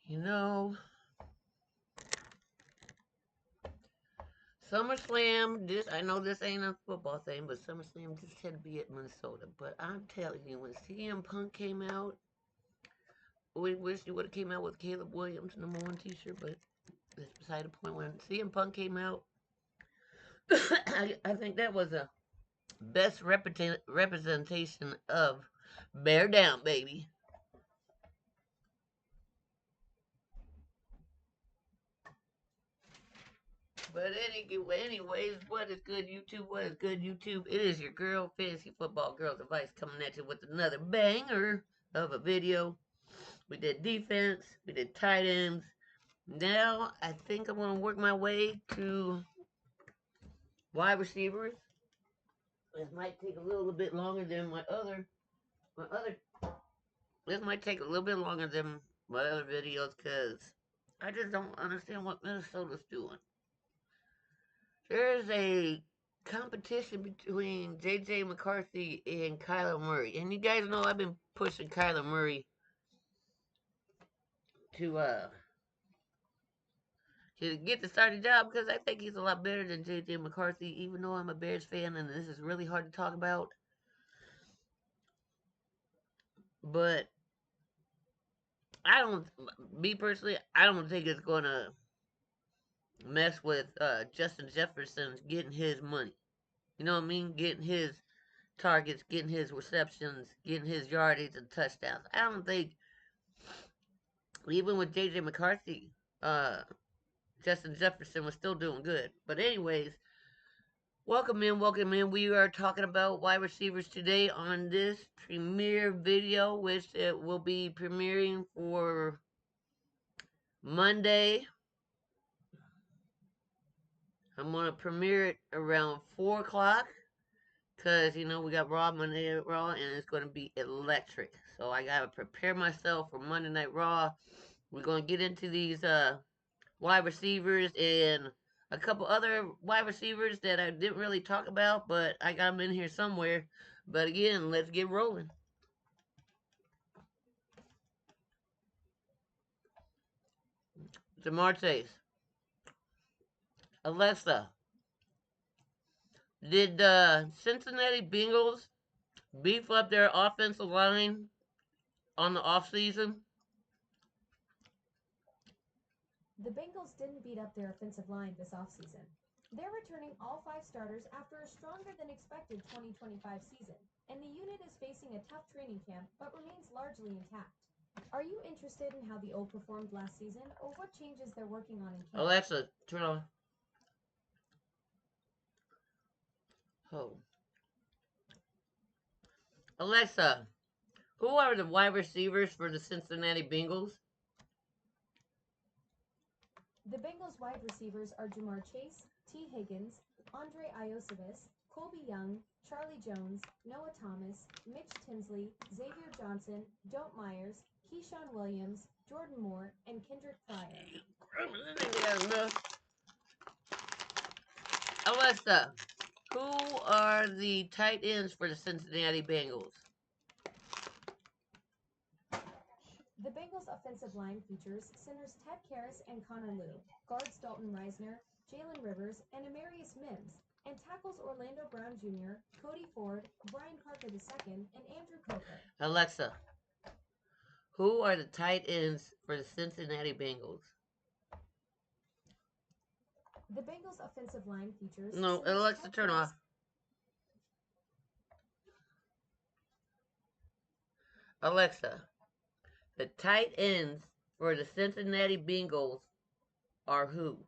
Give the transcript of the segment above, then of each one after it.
You know, SummerSlam, I know this ain't a football thing, but SummerSlam just had to be at Minnesota. But I'm telling you, when CM Punk came out, we wish he would have came out with Caleb Williams #1 t-shirt, but that's beside the point. When CM Punk came out, I think that was a best representation of Bear Down, baby. But anyways, what is good, YouTube? What is good, YouTube? It is your girl, Fantasy Football Girls Advice, coming at you with another banger of a video. We did defense, we did tight ends. Now, I think I'm going to work my way to wide receivers. This might take a little bit longer than my other. This might take a little bit longer than my other videos because I just don't understand what Minnesota's doing. There's a competition between J.J. McCarthy and Kyler Murray. And you guys know I've been pushing Kyler Murray to get the starting job because I think he's a lot better than J.J. McCarthy, even though I'm a Bears fan and this is really hard to talk about. But I don't, me personally, I don't think it's going to mess with Justin Jefferson getting his money. You know what I mean? Getting his targets, getting his receptions, getting his yardage and touchdowns. I don't think, even with J.J. McCarthy, uh, Justin Jefferson was still doing good. But anyways, welcome in, welcome in. We are talking about wide receivers today on this premiere video, which it will be premiering for Monday. I'm gonna premiere it around 4 o'clock. Cause you know we got Raw Monday Night Raw and it's gonna be electric. So I gotta prepare myself for Monday Night Raw. We're gonna get into these wide receivers and a couple other wide receivers that I didn't really talk about, but I got them in here somewhere. But again, let's get rolling. Jamar Chase. Alexa, did the Cincinnati Bengals beef up their offensive line on the offseason? The Bengals didn't beat up their offensive line this offseason. They're returning all 5 starters after a stronger than expected 2025 season, and the unit is facing a tough training camp but remains largely intact. Are you interested in how the O performed last season or what changes they're working on in camp? Alexa, turn on. Oh. Alexa, who are the wide receivers for the Cincinnati Bengals? The Bengals wide receivers are Jamar Chase, T. Higgins, Andre Iosivas, Colby Young, Charlie Jones, Noah Thomas, Mitch Tinsley, Xavier Johnson, Don't Myers, Keyshawn Williams, Jordan Moore, and Kendrick Pryor. Alexa, who are the tight ends for the Cincinnati Bengals? The Bengals' offensive line features centers Ted Karras and Connor Lew, guards Dalton Reisner, Jalen Rivers, and Amarius Mims, and tackles Orlando Brown Jr., Cody Ford, Brian Parker II, and Andrew Coker. Alexa, who are the tight ends for the Cincinnati Bengals? The Bengals' offensive line features... No, Alexa, turn off. Alexa, the tight ends for the Cincinnati Bengals are who?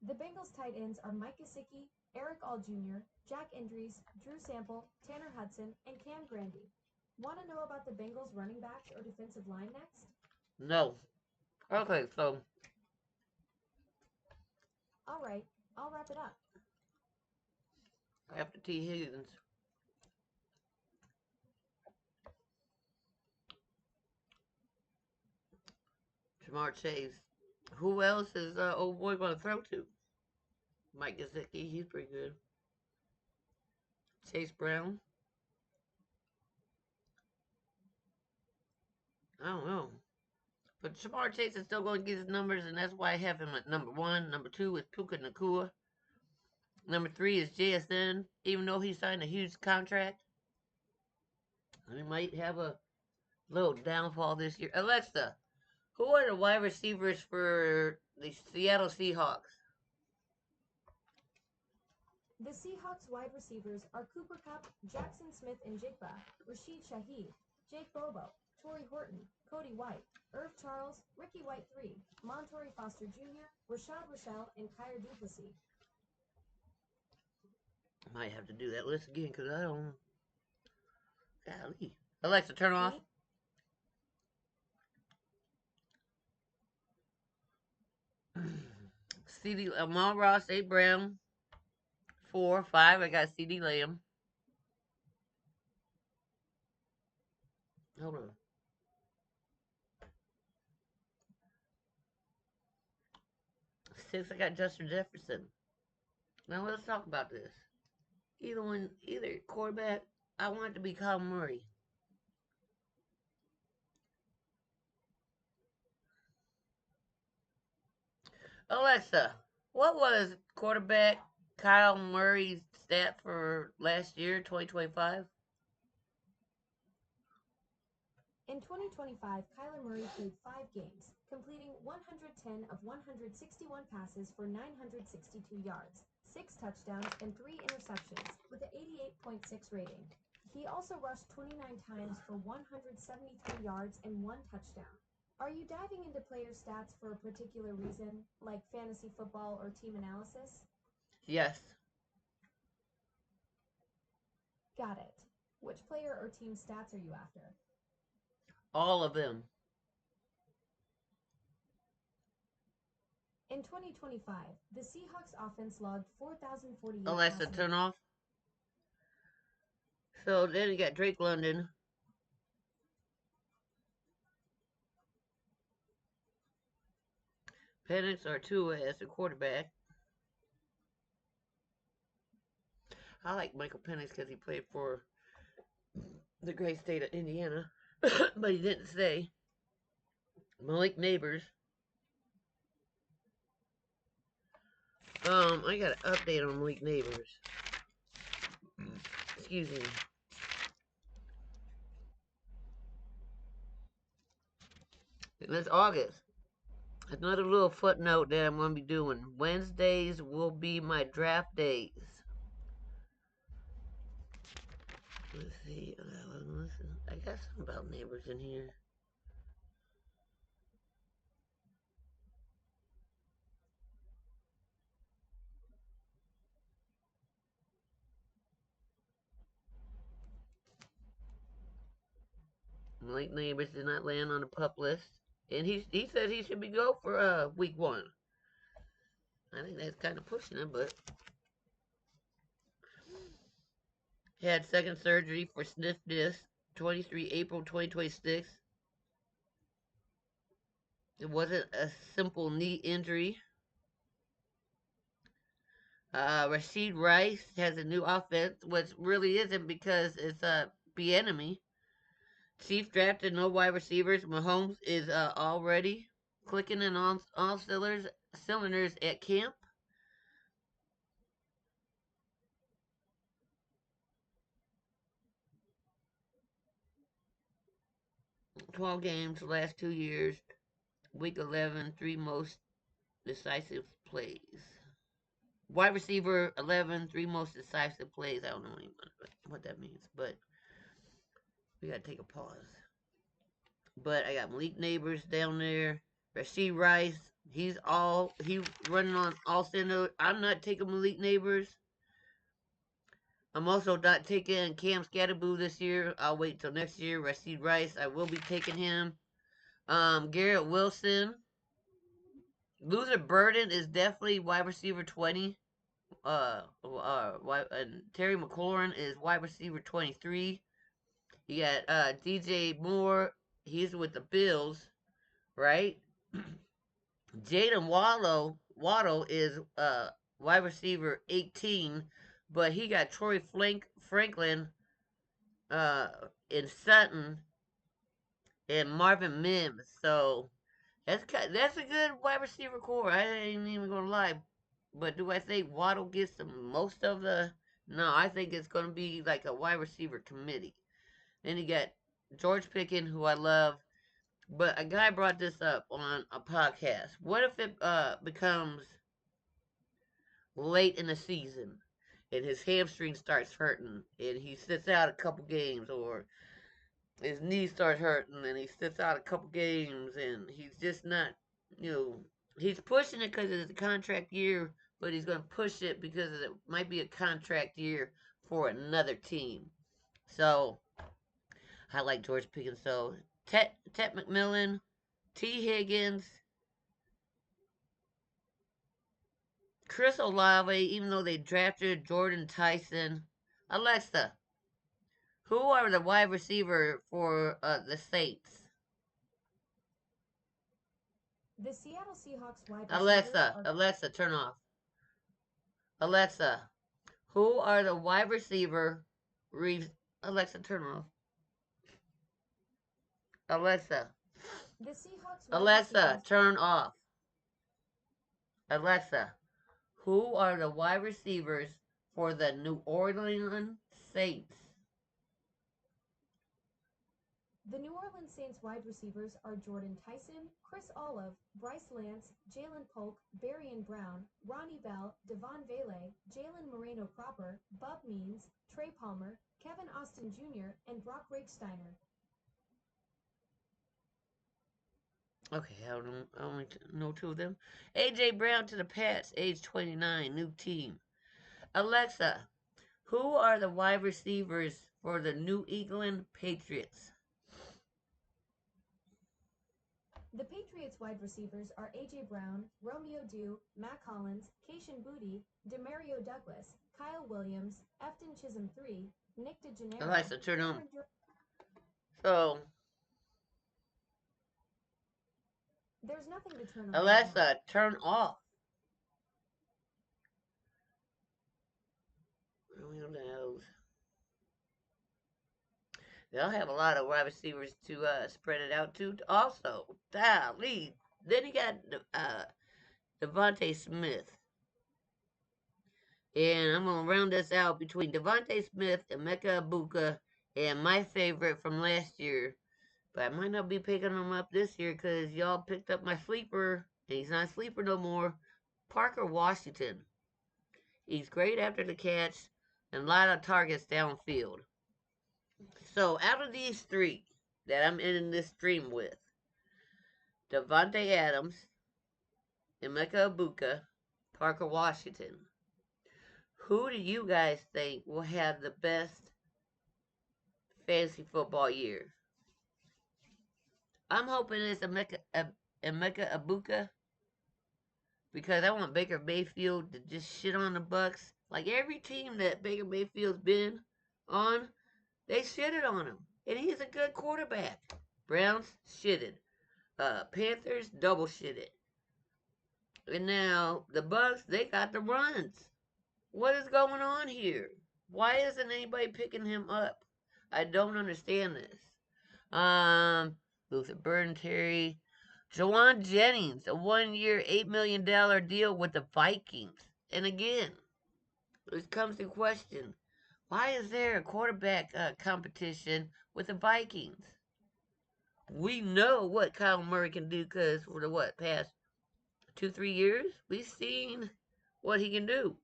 The Bengals' tight ends are Mike Gesicki, Eric All Jr., Jack Endries, Drew Sample, Tanner Hudson, and Cam Grandy. Want to know about the Bengals' running backs or defensive line next? No. Okay, so... All right, I'll wrap it up. After T. Higgins. Jamar Chase. Who else is old boy going to throw to? Mike Gesicki, he's pretty good. Chase Brown. I don't know. But Jamar Chase is still going to get his numbers, and that's why I have him at number 1. Number 2 is Puka Nakua. Number 3 is JSN, even though he signed a huge contract. He might have a little downfall this year. Alexa, who are the wide receivers for the Seattle Seahawks? The Seahawks wide receivers are Cooper Kupp, Jackson Smith-Njigba, Rashid Shaheed, Jake Bobo, Torrey Horton, Cody White, Irv Charles, Ricky White III, Montorie Foster Jr., Rashad Rochelle, and Kyer Duplessis. Might have to do that list again because I don't. Golly. Alexa, turn off. CD Amon Ross, A. Brown, 4, 5. I got CD Lamb. Hold on. 6. I got Justin Jefferson. Now let's talk about this. Either quarterback. I want it to be Kyle Murray. Alexa, what was quarterback Kyle Murray's stat for last year, 2025? In 2025, Kyler Murray played 5 games, completing 110 of 161 passes for 962 yards, 6 touchdowns, and 3 interceptions, with an 88.6 rating. He also rushed 29 times for 173 yards and 1 touchdown. Are you diving into player stats for a particular reason, like fantasy football or team analysis? Yes. Got it. Which player or team stats are you after? All of them. In 2025, the Seahawks offense logged 4,048 Alexa, turn off. So then you got Drake London. Penix or Tua as the quarterback. I like Michael Penix because he played for the great state of Indiana, but he didn't say. Malik Neighbors. I got an update on Malik Neighbors. Excuse me. And that's August. Another little footnote that I'm going to be doing. Wednesdays will be my draft days. Let's see. I got something about neighbors in here. Malik Neighbors did not land on the pup list. And he said he should be go for week 1. I think that's kind of pushing him, but he had second surgery for sniff disc, 23 April 2026. It wasn't a simple knee injury. Rashid Rice has a new offense, which really isn't because it's a Bieniemy. Chiefs drafted no wide receivers. Mahomes is already clicking in on all cylinders at camp. $12 games the last 2 years. Week 11, 3 most decisive plays. Wide receiver 11, 3 most decisive plays. I don't know what that means, but we gotta take a pause. But I got Malik Neighbors down there. Rashid Rice, he's running on all cylinders. I'm not taking Malik Neighbors. I'm also not taking Cam Scatterboo this year. I'll wait till next year. Rashid Rice, I will be taking him. Garrett Wilson. Loser Burden is definitely wide receiver 20. And Terry McLaurin is wide receiver 23. You got DJ Moore. He's with the Bills, right? Jaden Waddle is wide receiver 18, but he got Troy Franklin in Sutton and Marvin Mims. So That's a good wide receiver core. I ain't even gonna lie. But do I think Waddle gets the most of the? No, I think it's gonna be like a wide receiver committee. Then you got George Pickens, who I love. But a guy brought this up on a podcast. What if it becomes late in the season and his hamstring starts hurting and he sits out a couple games, or his knee starts hurting and he sits out a couple games and he's just not, you know, he's pushing it because it's a contract year, but he's going to push it because it might be a contract year for another team. So I like George Pickens. So Ted McMillan, T. Higgins, Chris Olave, even though they drafted Jordan Tyson. Alexa, who are the wide receiver for the Saints? The Seattle Seahawks wide receivers Alexa, are Alexa, turn off. Alexa, who are the wide receiver? Alexa, turn off. Alexa, the Seahawks wide Alexa, receivers. turn off. Alexa, who are the wide receivers for the New Orleans Saints? The New Orleans Saints wide receivers are Jordan Tyson, Chris Olave, Bryce Lance, Jalen Polk, Barian Brown, Ronnie Bell, Devon Vele, Jalen Moreno Cropper, Bub Means, Trey Palmer, Kevin Austin Jr., and Brock Rakesteiner. Okay, I only know two of them. AJ Brown to the Pats, age 29, new team. Alexa, who are the wide receivers for the New England Patriots? The Patriots wide receivers are A.J. Brown, Romeo Dew, Matt Collins, Keishan Booty, Demario Douglas, Kyle Williams, Efton Chisholm III, Nick DeGennaro, Alexa, turn on. Cameron So, There's nothing to turn on right now. Alexa, turn off. They'll have a lot of wide receivers to spread it out to. Also, golly. Then you got Devontae Smith. And I'm going to round this out between Devontae Smith and Mecca Abuka and my favorite from last year. But I might not be picking him up this year because y'all picked up my sleeper. And he's not a sleeper no more. Parker Washington. He's great after the catch and a lot of targets downfield. So out of these three that I'm in this stream with, Devontae Adams, Emeka Abuka, Parker Washington, who do you guys think will have the best fantasy football year? I'm hoping it's Emeka Abuka because I want Baker Mayfield to just shit on the Bucks. Like every team that Baker Mayfield's been on, they shitted on him, and he's a good quarterback. Browns shitted. Panthers double shitted. And now the Bucks, they got the runs. What is going on here? Why isn't anybody picking him up? I don't understand this. Luther Burden, Terry, Jawan Jennings, a 1 year, $8 million deal with the Vikings. And again, it comes to question: why is there a quarterback competition with the Vikings? We know what Kyle Murray can do because for the past 2-3 years we've seen what he can do,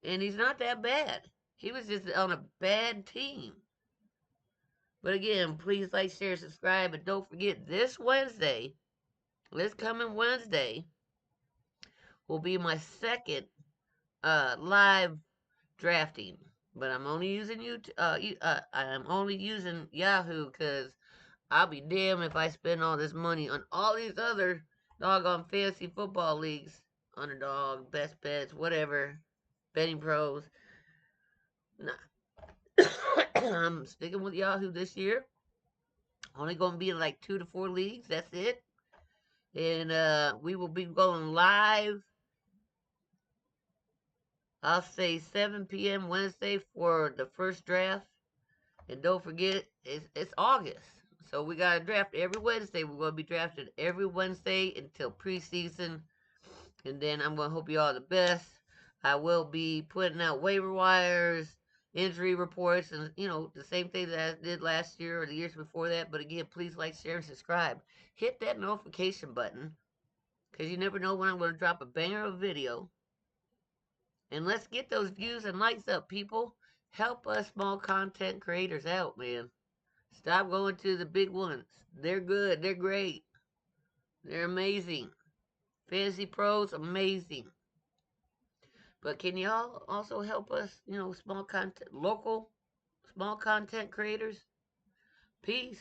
and he's not that bad. He was just on a bad team. But again, please like, share, subscribe, and don't forget this coming Wednesday, will be my second live drafting. But I'm only using I'm only using Yahoo because I'll be damned if I spend all this money on all these other doggone fantasy football leagues, Underdog, Best Bets, whatever, betting pros. Nah. I'm sticking with Yahoo this year. Only going to be in like 2 to 4 leagues. That's it. And we will be going live. I'll say 7 p.m. Wednesday for the first draft. And don't forget, it's August. So we got to draft every Wednesday. We're going to be drafted every Wednesday until preseason. And then I'm going to hope you all the best. I will be putting out waiver wires, injury reports, and, the same thing that I did last year or the years before that. But again, please like, share, and subscribe. Hit that notification button because you never know when I'm going to drop a banger of video. And let's get those views and likes up, people. Help us small content creators out, man. Stop going to the big ones. They're good. They're great. They're amazing. Fantasy pros, amazing. But can y'all also help us, small content, local small content creators? Peace.